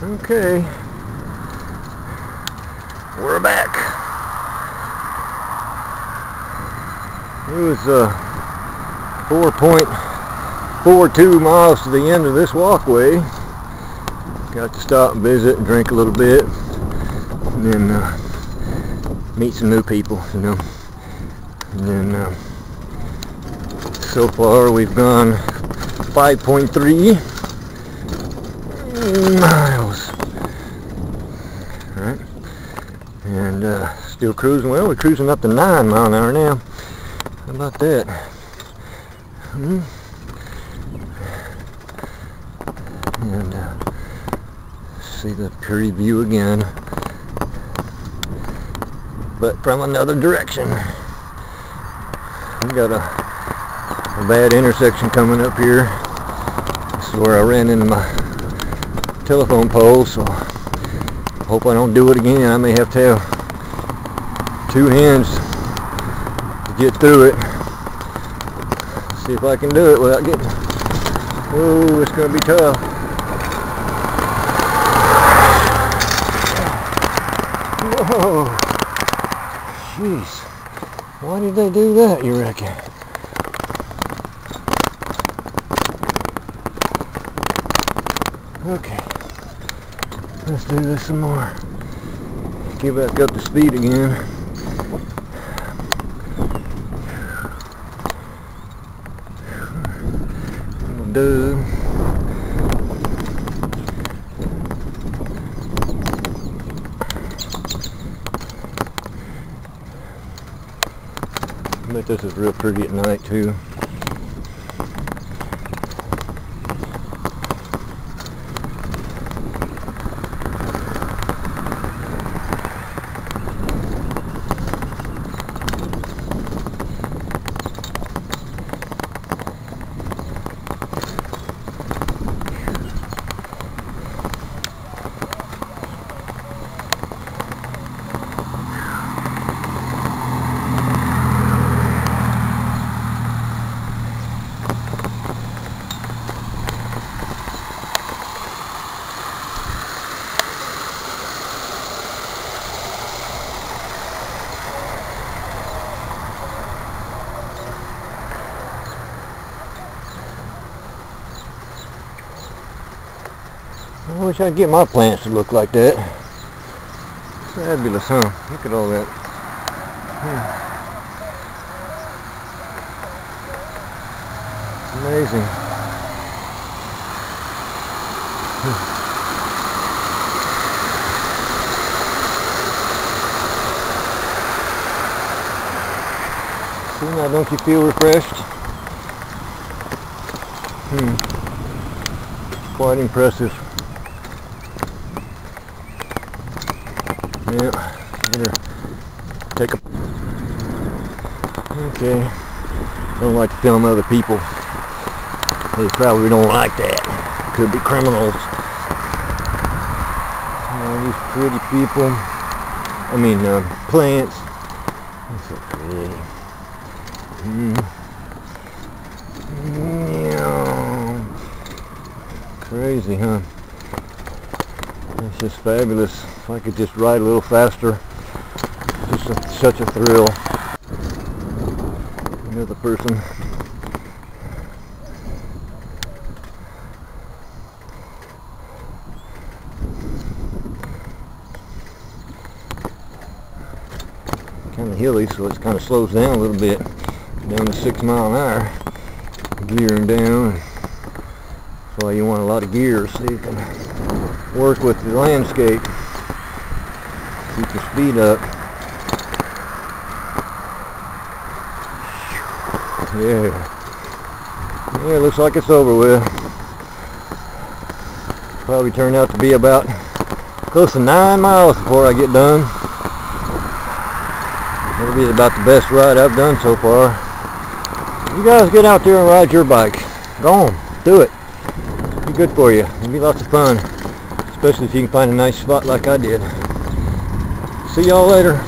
Okay, we're back. It was 4.42 miles to the end of this walkway. Got to stop and visit and drink a little bit, and then meet some new people, you know. And then so far we've gone 5.3 miles. Alright, and still cruising. Well, we're cruising up to 9 miles an hour now. How about that? And see the pretty view again, but from another direction. We got a bad intersection coming up here. This is where I ran into my telephone pole, so hope I don't do it again. I may have to have 2 hands to get through it. See if I can do it without getting... Oh, it's going to be tough. Whoa. Jeez. Why did they do that, you reckon? Okay. Let's do this some more. Get back up to speed again. Do. I bet this is real pretty at night too. I wish I'd get my plants to look like that. Fabulous, huh? Look at all that. Amazing. See, now don't you feel refreshed? Quite impressive. Yeah, better take a... Okay, don't like to film other people. They probably don't like that. Could be criminals. All these pretty people. I mean, plants. That's so pretty. Yeah. Crazy, huh? It's just fabulous. If I could just ride a little faster, just such a thrill. Another person. Kind of hilly, so it kind of slows down a little bit. Down to 6 miles an hour. Gearing down. That's why you want a lot of gears so you can work with the landscape. Keep the speed up. Yeah. Yeah, looks like it's over with. Probably turned out to be about close to 9 miles before I get done. That'll be about the best ride I've done so far. You guys get out there and ride your bike. Go on. Do it. Be good for you. It'll be lots of fun. Especially if you can find a nice spot like I did. See y'all later.